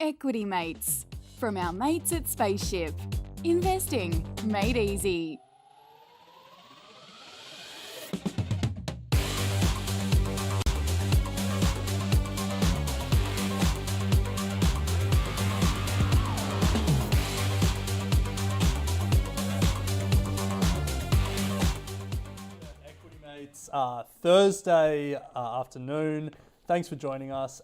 Equity Mates, from our mates at Spaceship. Investing made easy. Equity Mates, Thursday afternoon. Thanks for joining us.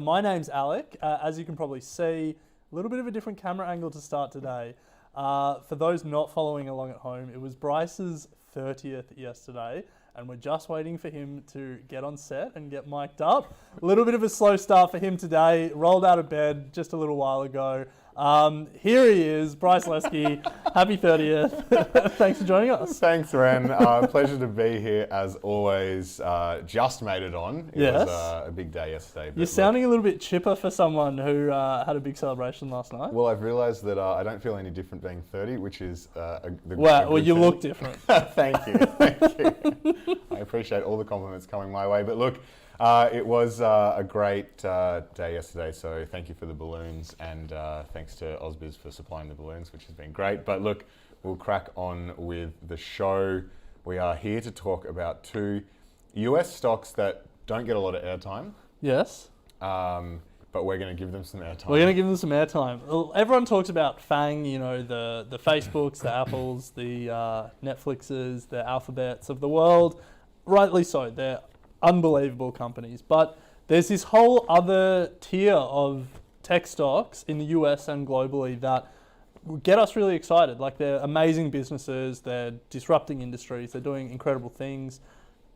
My name's Alec. As you can probably see, a little bit of a different camera angle to start today. For those not following along at home, it was Bryce's 30th yesterday, and we're just waiting for him to get on set and get mic'd up. A little bit of a slow start for him today. Rolled out of bed just a little while ago. Here he is, Bryce Lesky. Happy 30th. Thanks for joining us. Thanks, Ren. Pleasure to be here as always. Just made it on. It was a big day yesterday. You're sounding a little bit chipper for someone who had a big celebration last night. Well, I've realised that I don't feel any different being 30, which is well, you look different. Thank you. I appreciate all the compliments coming my way. But look, it was a great day yesterday, so thank you for the balloons, and thanks to AusBiz for supplying the balloons, which has been great. But look, we'll crack on with the show. We are here to talk about two US stocks that don't get a lot of airtime. Yes. But we're going to give them some airtime. We're going to give them some airtime. Well, everyone talks about FANG, you know, the Facebooks, the Apples, the Netflixes, the Alphabets of the world. Rightly so. They're unbelievable companies. But there's this whole other tier of tech stocks in the US and globally that get us really excited. Like, they're amazing businesses, they're disrupting industries, they're doing incredible things,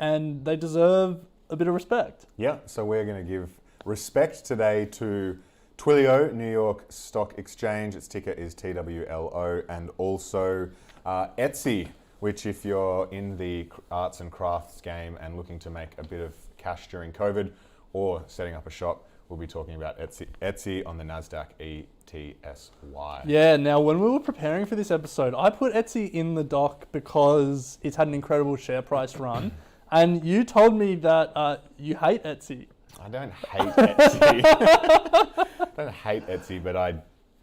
and they deserve a bit of respect. Yeah, so we're going to give respect today to Twillio, New York Stock Exchange. Its ticker is TWLO, and also Etsy, which, if you're in the arts and crafts game and looking to make a bit of cash during COVID or setting up a shop, we'll be talking about Etsy on the NASDAQ ETSY. Yeah, now when we were preparing for this episode, I put Etsy in the doc because it's had an incredible share price run, and you told me that you hate Etsy. I don't hate Etsy. I don't hate Etsy, but I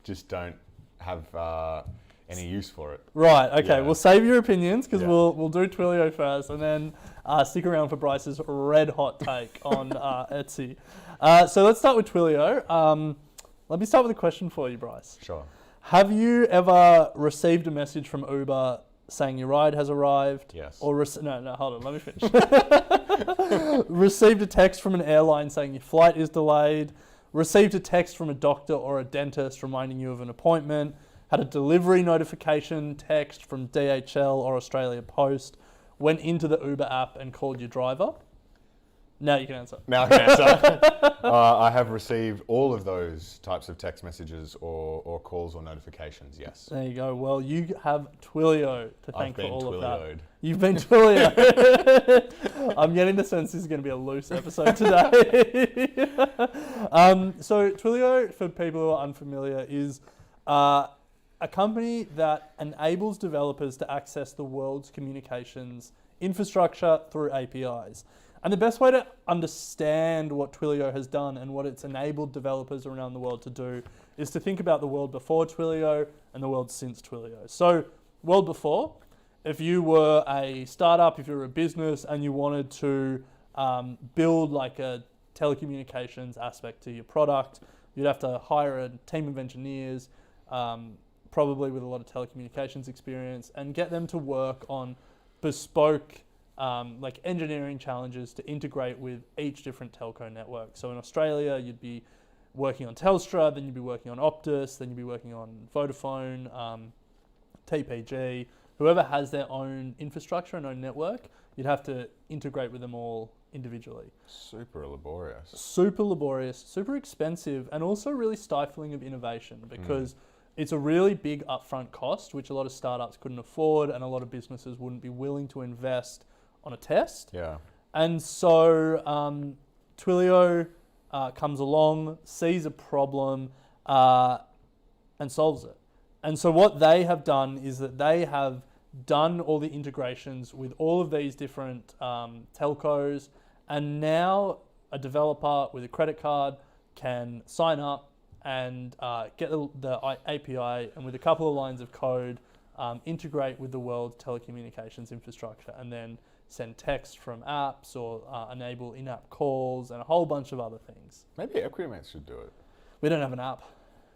just don't have any use for it. Right, okay, we'll save your opinions because we'll do Twilio first, and then stick around for Bryce's red hot take on Etsy. So let's start with Twilio. Let me start with a question for you, Bryce. Sure. Have you ever received a message from Uber saying your ride has arrived? Yes. Or no, hold on, let me finish. Received a text from an airline saying your flight is delayed. Received a text from a doctor or a dentist reminding you of an appointment. Had a delivery notification text from DHL or Australia Post. Went into the Uber app and called your driver. Now you can answer. Now I can answer. I have received all of those types of text messages or calls or notifications, yes. There you go. Well, you have Twilio to thank for all of that. Twilio'd. You've been Twilio. I'm getting the sense this is going to be a loose episode today. So Twilio, for people who are unfamiliar, is a company that enables developers to access the world's communications infrastructure through APIs. And the best way to understand what Twilio has done and what it's enabled developers around the world to do is to think about the world before Twilio and the world since Twilio. So, world before, if you were a startup, if you were a business and you wanted to build like a telecommunications aspect to your product, you'd have to hire a team of engineers, probably with a lot of telecommunications experience, and get them to work on bespoke like engineering challenges to integrate with each different telco network. So in Australia, you'd be working on Telstra, then you'd be working on Optus, then you'd be working on Vodafone, TPG, whoever has their own infrastructure and own network, you'd have to integrate with them all individually. Super laborious. Super laborious, super expensive, and also really stifling of innovation because it's a really big upfront cost, which a lot of startups couldn't afford and a lot of businesses wouldn't be willing to invest on a test. Yeah. And so Twilio comes along, sees a problem, and solves it. And so what they have done is that they have done all the integrations with all of these different telcos, and now a developer with a credit card can sign up and get the API, and with a couple of lines of code, integrate with the world's telecommunications infrastructure, and then send text from apps or enable in-app calls and a whole bunch of other things. Maybe Equity Mates should do it. We don't have an app.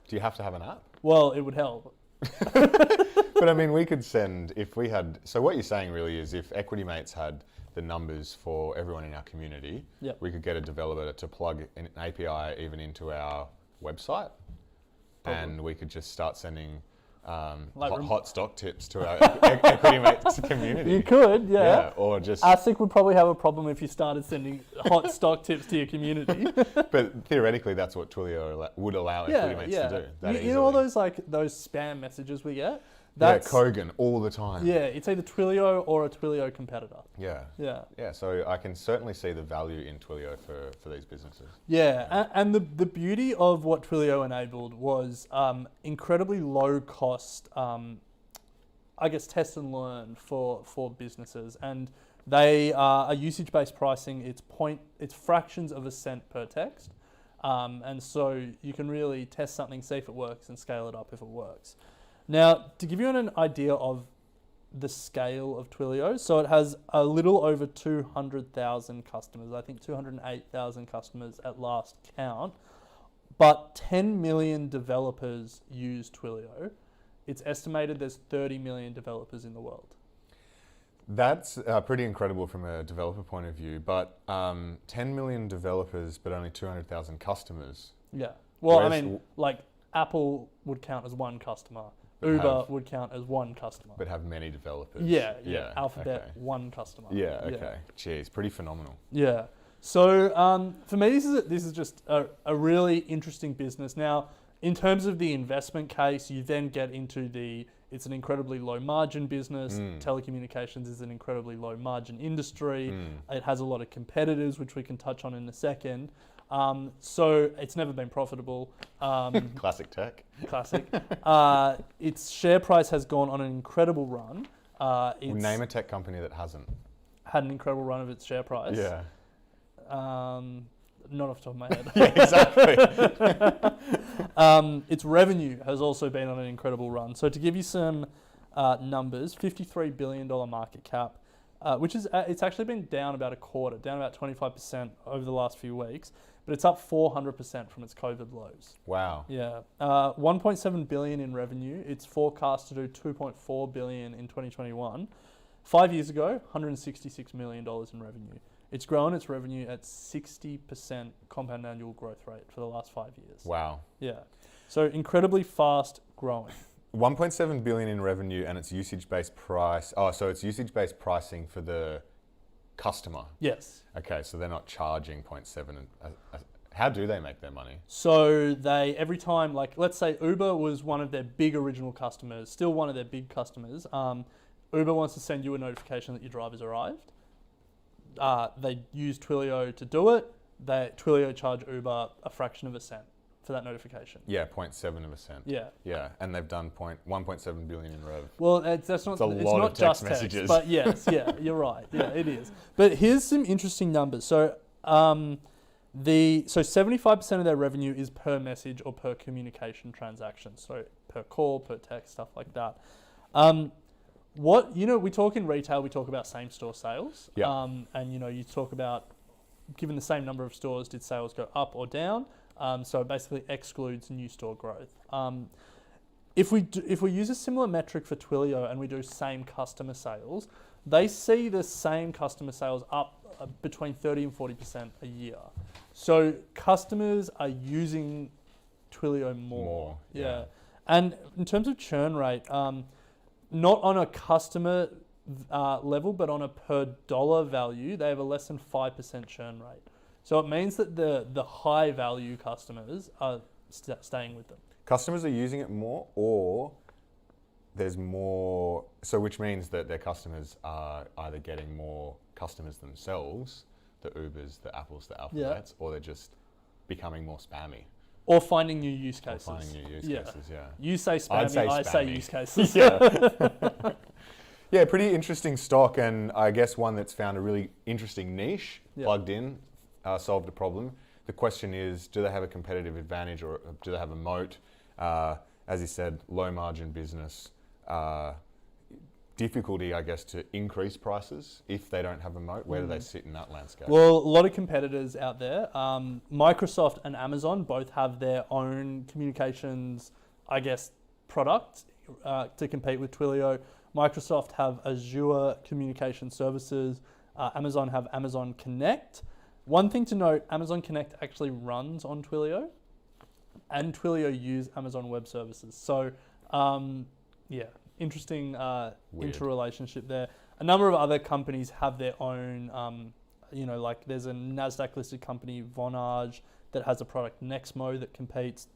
Do you have to have an app? Well, it would help. But I mean, we could send, if we had, so what you're saying really is if Equity Mates had the numbers for everyone in our community, Yep. we could get a developer to plug an API even into our website, and we could just start sending hot stock tips to our Equity Mates community. You could, yeah. Or just... ASIC would probably have a problem if you started sending hot stock tips to your community. But theoretically, that's what Twilio would allow Equity Mates to do. That You know all those spam messages we get? That's Kogan all the time. Yeah, it's either Twilio or a Twilio competitor. Yeah. Yeah. Yeah, so I can certainly see the value in Twilio for these businesses. Yeah, and the beauty of what Twilio enabled was incredibly low cost, I guess, test and learn for businesses. And they are usage-based pricing. It's fractions of a cent per text. And so you can really test something, see if it works, and scale it up if it works. Now, to give you an idea of the scale of Twilio, so it has a little over 200,000 customers, I think 208,000 customers at last count, but 10 million developers use Twilio. It's estimated there's 30 million developers in the world. That's pretty incredible from a developer point of view, but 10 million developers, but only 200,000 customers. Yeah. Well, Whereas I mean, like Apple would count as one customer. Uber would count as one customer. But have many developers. Yeah. Alphabet, okay. one customer. Yeah, okay. Jeez, pretty phenomenal. Yeah. So for me, this is just a really interesting business. Now, in terms of the investment case, you then get into it's an incredibly low margin business. Telecommunications is an incredibly low margin industry. It has a lot of competitors, which we can touch on in a second. So it's never been profitable. Classic tech. Classic. Its share price has gone on an incredible run. Name a tech company that hasn't. Had an incredible run of its share price. Yeah. Not off the top of my head. Yeah, exactly. Its revenue has also been on an incredible run. So to give you some numbers, $53 billion market cap, which is it's actually been down about a quarter, down about 25% over the last few weeks, but it's up 400% from its COVID lows. Wow. Yeah. 1.7 billion in revenue. It's forecast to do 2.4 billion in 2021. 5 years ago, $166 million in revenue. It's grown its revenue at 60% compound annual growth rate for the last 5 years. Wow. Yeah. So incredibly fast growing. 1.7 billion in revenue, and it's usage-based price. Oh, so it's usage-based pricing for the customer. Yes. Okay, so they're not charging 0.7. How do they make their money? So they, every time, like let's say Uber was one of their big original customers, still one of their big customers. Uber wants to send you a notification that your driver's arrived. They use Twilio to do it. Twilio charge Uber a fraction of a cent for that notification. Yeah, 0.7 of a cent. Yeah. Yeah, and they've done 1.7 billion in rev. Well, it's not just text, but yes, yeah, you're right. Yeah, it is. But here's some interesting numbers. So, 75% of their revenue is per message or per communication transaction. So per call, per text, stuff like that. We talk in retail, we talk about same store sales. Yeah. And you talk about, given the same number of stores, did sales go up or down? So it basically excludes new store growth. If we use a similar metric for Twilio and we do same customer sales, they see the same customer sales up between 30 and 40% a year. So customers are using Twilio more. Yeah. And in terms of churn rate, not on a customer level, but on a per dollar value, they have a less than 5% churn rate. So it means that the high value customers are staying with them. Customers are using it more, or there's more, so which means that their customers are either getting more customers themselves, the Ubers, the Apples, the Alphabets, or they're just becoming more spammy. Or finding new use cases. You say spammy, I say use cases. Yeah. Yeah, pretty interesting stock, and I guess one that's found a really interesting niche, plugged in, solved a problem. The question is, do they have a competitive advantage or do they have a moat? As you said, low margin business, difficulty, I guess, to increase prices if they don't have a moat. Where do they sit in that landscape? Well, a lot of competitors out there. Microsoft and Amazon both have their own communications, I guess, product to compete with Twilio. Microsoft have Azure Communication Services. Amazon have Amazon Connect. One thing to note, Amazon Connect actually runs on Twilio, and Twilio use Amazon Web Services. So, interesting interrelationship there. A number of other companies have their own, like there's a NASDAQ listed company, Vonage, that has a product, Nexmo, that competes.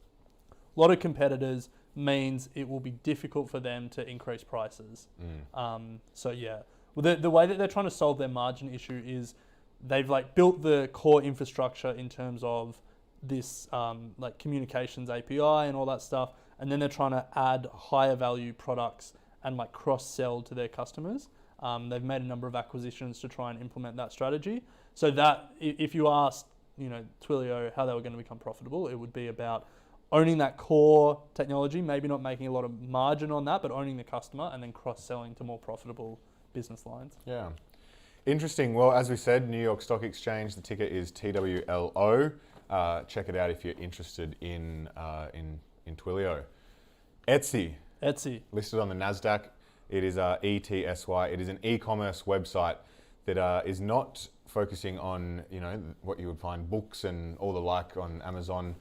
A lot of competitors means it will be difficult for them to increase prices. Well, the way that they're trying to solve their margin issue is they've built the core infrastructure in terms of this communications API and all that stuff, and then they're trying to add higher value products and cross-sell to their customers. They've made a number of acquisitions to try and implement that strategy. So that if you asked, Twilio how they were going to become profitable, it would be about owning that core technology, maybe not making a lot of margin on that, but owning the customer and then cross-selling to more profitable business lines. Yeah. Interesting. Well, as we said, New York Stock Exchange, the ticker is TWLO. Check it out if you're interested in Twilio. Etsy, listed on the NASDAQ. It is ETSY. It is an e-commerce website that is not focusing on what you would find books and all the like on Amazon.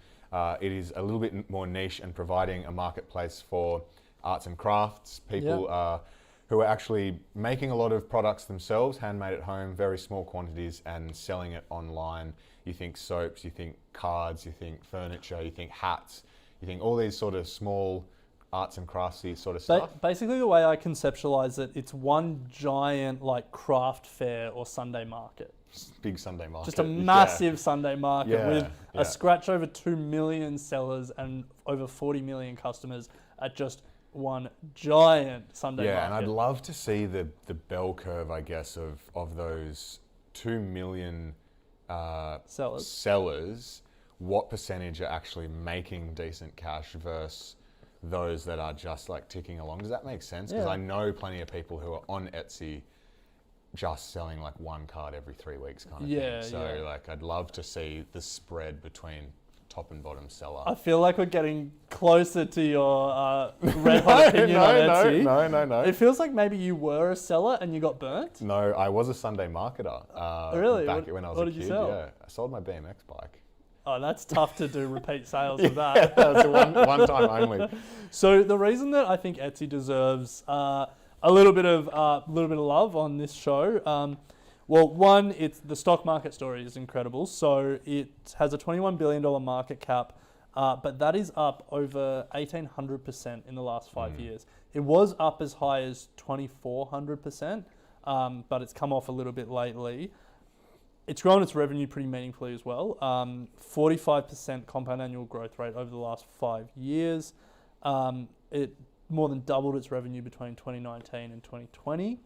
It is a little bit more niche and providing a marketplace for arts and crafts, people who are actually making a lot of products themselves, handmade at home, very small quantities, and selling it online. You think soaps, you think cards, you think furniture, you think hats, you think all these sort of small arts and craftsy sort of stuff. Basically, the way I conceptualize it, it's one giant craft fair or Sunday market. Big Sunday market. Just a massive Sunday market with a scratch over 2 million sellers and over 40 million customers at just one giant Sunday market. Yeah, and I'd love to see the bell curve, I guess, of those 2 million sellers. What percentage are actually making decent cash versus those that are just ticking along? Does that make sense? Because I know plenty of people who are on Etsy just selling one card every 3 weeks kind of thing. So I'd love to see the spread between top and bottom seller. I feel like we're getting closer to your red hot opinion on Etsy. No. It feels like maybe you were a seller and you got burnt. No, I was a Sunday marketer. Really? Back when I was a kid. What did you sell? Yeah, I sold my BMX bike. Oh, that's tough to do repeat sales of that. That's one time only. So the reason that I think Etsy deserves a little bit of love on this show. One, it's the stock market story is incredible. So it has a $21 billion market cap, but that is up over 1,800% in the last 5 years. It was up as high as 2,400%, but it's come off a little bit lately. It's grown its revenue pretty meaningfully as well. 45% compound annual growth rate over the last 5 years. It more than doubled its revenue between 2019 and 2020.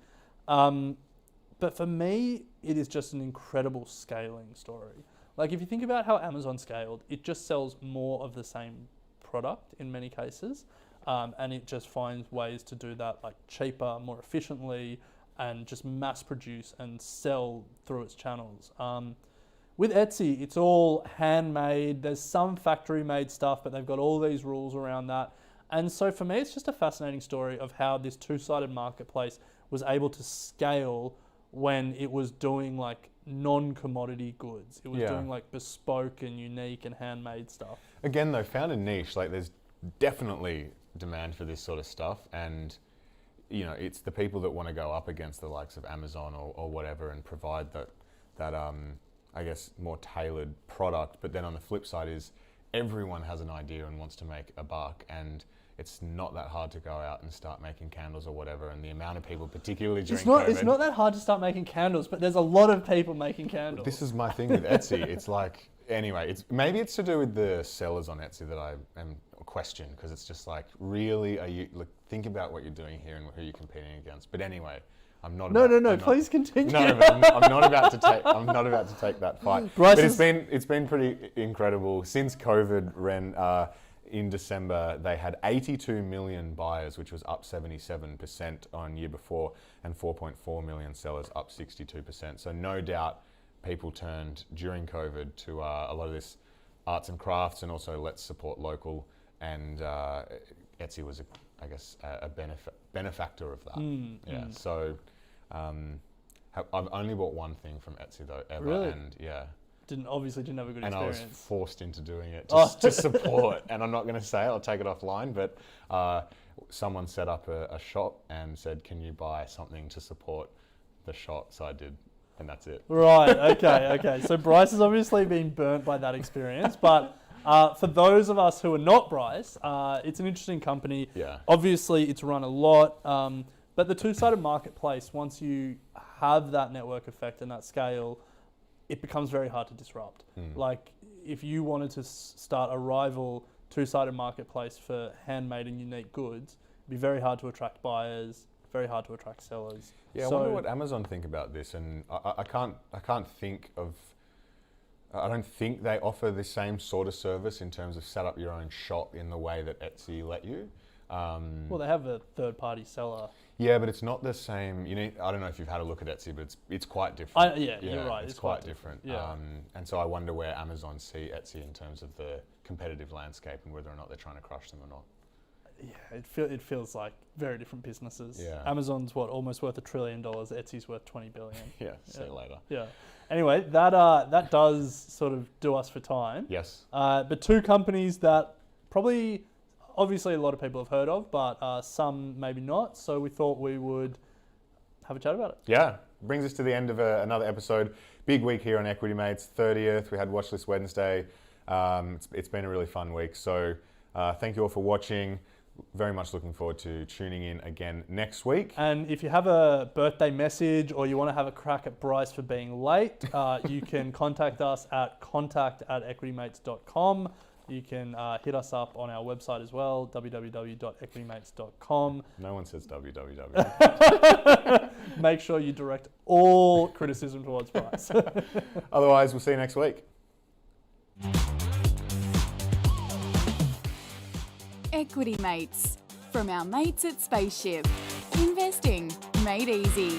But for me, it is just an incredible scaling story. If you think about how Amazon scaled, it just sells more of the same product in many cases. And it just finds ways to do that cheaper, more efficiently, and just mass produce and sell through its channels. With Etsy, it's all handmade. There's some factory made stuff, but they've got all these rules around that. And so for me, it's just a fascinating story of how this two-sided marketplace was able to scale when it was doing non-commodity goods. It was doing bespoke and unique and handmade stuff. Again though, found a niche. There's definitely demand for this sort of stuff, and it's the people that want to go up against the likes of Amazon or whatever and provide that I guess more tailored product. But then on the flip side is everyone has an idea and wants to make a buck, and it's not that hard to go out and start making candles or whatever. And the amount of people, particularly during COVID... It's not that hard to start making candles, but there's a lot of people making candles. This is my thing with Etsy. It's anyway, maybe it's to do with the sellers on Etsy that I am question, because it's just really, are you think about what you're doing here and who you're competing against. But anyway, I'm not. No, about, no, no. I'm not- Please continue. No, but I'm not about to take. I'm not about to take that fight. Bryce But is- it's been pretty incredible since COVID. In December, they had 82 million buyers, which was up 77% on year before, and 4.4 million sellers, up 62%. So no doubt, people turned during COVID to a lot of this arts and crafts, and also let's support local. And Etsy was, I guess, a benefactor of that. So I've only bought one thing from Etsy though ever, Really? and Didn't have a good and experience. I was forced into doing it Oh. to support. And I'm not going to say it, I'll take it offline, but someone set up a shop and said, can you buy something to support the shop? So I did, and that's it. Right, okay. So Bryce has obviously been burnt by that experience, but for those of us who are not Bryce, it's an interesting company. Yeah. Obviously, it's run a lot, but the two-sided marketplace, once you have that network effect and that scale, it becomes very hard to disrupt. Like, if you wanted to start a rival two-sided marketplace for handmade and unique goods, it'd be very hard to attract buyers, very hard to attract sellers. Yeah, So, I wonder what Amazon think about this, and I can't think of. I don't think they offer the same sort of service in terms of set up your own shop in the way that Etsy let you. well, they have a third-party seller. Yeah, but it's not the same. I don't know if you've had a look at Etsy, but it's quite different. You're right. It's quite different. Yeah. And so I wonder where Amazon see Etsy in terms of the competitive landscape and whether or not they're trying to crush them or not. Yeah, it feels like very different businesses. Yeah. Amazon's almost worth $1 trillion. Etsy's worth $20 billion. Yeah. See you later. Yeah. Anyway, that does sort of do us for time. Yes. But two companies that probably, obviously, a lot of people have heard of, but some maybe not. So we thought we would have a chat about it. Yeah. Brings us to the end of another episode. Big week here on Equity Mates. 30th. We had Watchlist Wednesday. It's been a really fun week. So thank you all for watching. Very much looking forward to tuning in again next week. And if you have a birthday message or you want to have a crack at Bryce for being late, you can contact us at contact@equitymates.com. You can hit us up on our website as well, www.equitymates.com. No one says www. Make sure you direct all criticism towards Bryce. Otherwise, we'll see you next week. Equity Mates, from our mates at Spaceship. Investing made easy.